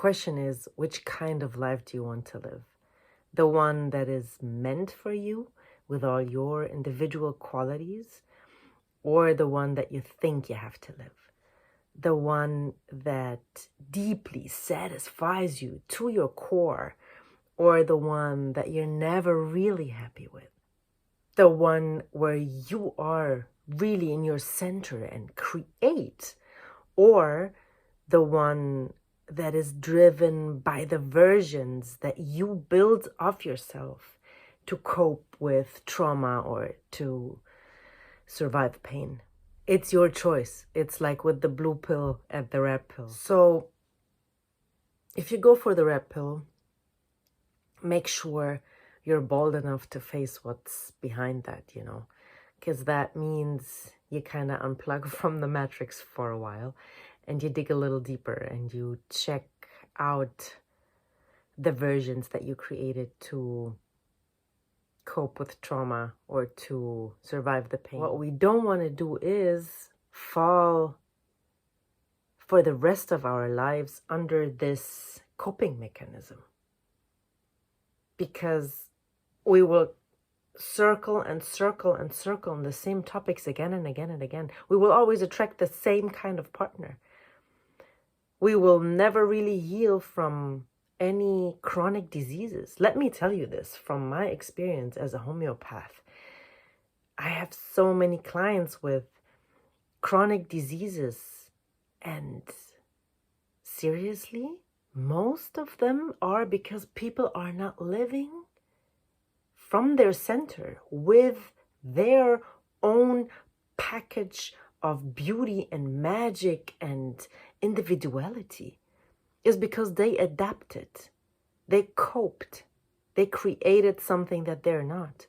question is, which kind of life do you want to live? The one that is meant for you with all your individual qualities, or the one that you think you have to live? The one that deeply satisfies you to your core, or the one that you're never really happy with? The one where you are really in your center and create, or the one that is driven by the versions that you build of yourself to cope with trauma or to survive pain? It's your choice. It's like with the blue pill and the red pill. So if you go for the red pill, make sure you're bold enough to face what's behind that, because that means you kind of unplug from the matrix for a while and you dig a little deeper and you check out the versions that you created to cope with trauma or to survive the pain. What we don't want to do is fall for the rest of our lives under this coping mechanism, because we will circle and circle and circle on the same topics again and again and again. We will always attract the same kind of partner. We will never really heal from any chronic diseases. Let me tell you this from my experience as a homeopath. I have so many clients with chronic diseases, and seriously, most of them are because people are not living from their center with their own package of beauty and magic and individuality. Is because they adapted, they coped, they created something that they're not.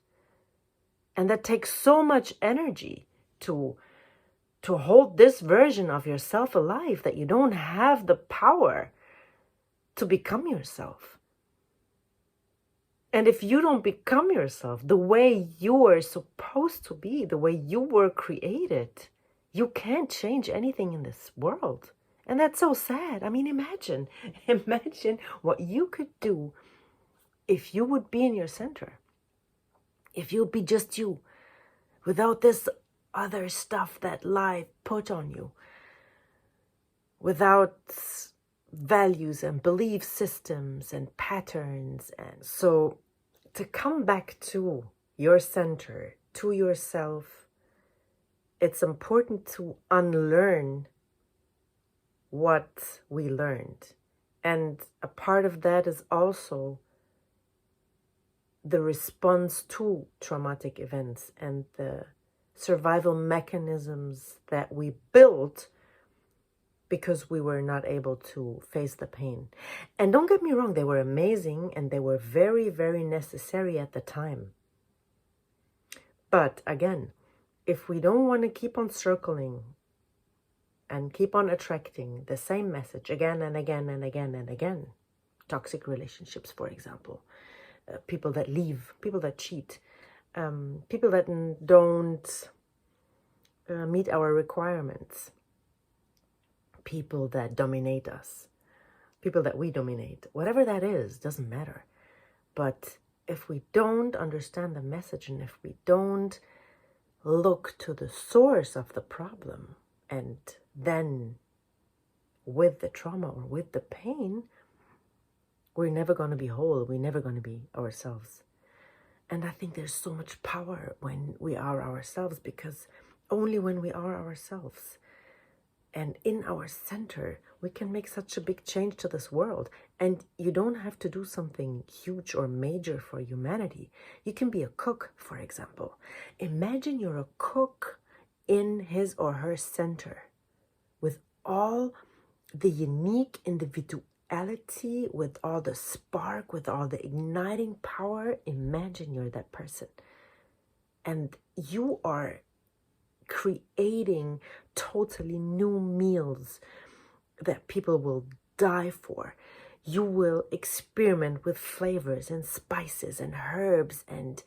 And that takes so much energy to hold this version of yourself alive that you don't have the power to become yourself. And if you don't become yourself the way you are supposed to be, the way you were created, you can't change anything in this world. And that's so sad. I mean, imagine what you could do if you would be in your center. If you'd be just you, without this other stuff that life put on you. Without values and belief systems and patterns. And so to come back to your center, to yourself, it's important to unlearn what we learned. And a part of that is also the response to traumatic events and the survival mechanisms that we built because we were not able to face the pain. And don't get me wrong, they were amazing and they were very, very necessary at the time. But again, if we don't want to keep on circling and keep on attracting the same message again and again and again and again, toxic relationships, for example, people that leave, people that cheat, people that don't meet our requirements, people that dominate us, people that we dominate, whatever that is, doesn't matter. But if we don't understand the message and if we don't look to the source of the problem, and then with the trauma or with the pain, we're never going to be whole. We're never going to be ourselves. And I think there's so much power when we are ourselves, because only when we are ourselves and in our center, we can make such a big change to this world. And you don't have to do something huge or major for humanity. You can be a cook, for example. Imagine you're a cook in his or her center with all the unique individuality, with all the spark, with all the igniting power. Imagine you're that person. And you are creating totally new meals that people will die for. You will experiment with flavors and spices and herbs and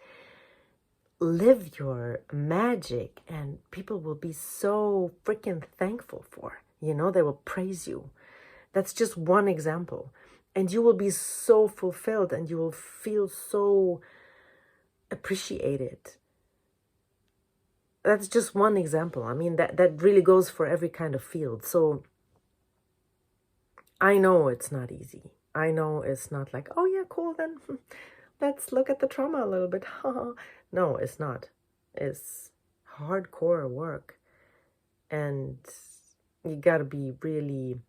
live your magic, and people will be so freaking thankful for. They will praise you. That's just one example. And you will be so fulfilled and you will feel so appreciated. That's just one example. I mean, that really goes for every kind of field. So I know it's not easy. I know it's not like, oh yeah, cool, then let's look at the trauma a little bit. No, it's not. It's hardcore work. And you gotta be really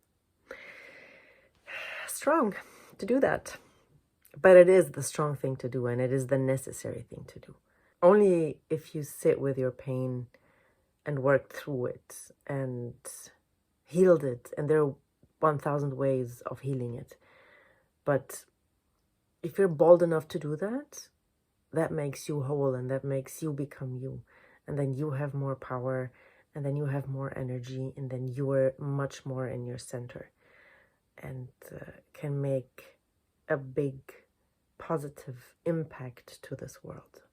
strong to do that. But it is the strong thing to do, and it is the necessary thing to do. Only if you sit with your pain and work through it and healed it, and there are 1,000 ways of healing it. But if you're bold enough to do that, that makes you whole, and that makes you become you. And then you have more power, and then you have more energy, and then you are much more in your center, and can make a big positive impact to this world.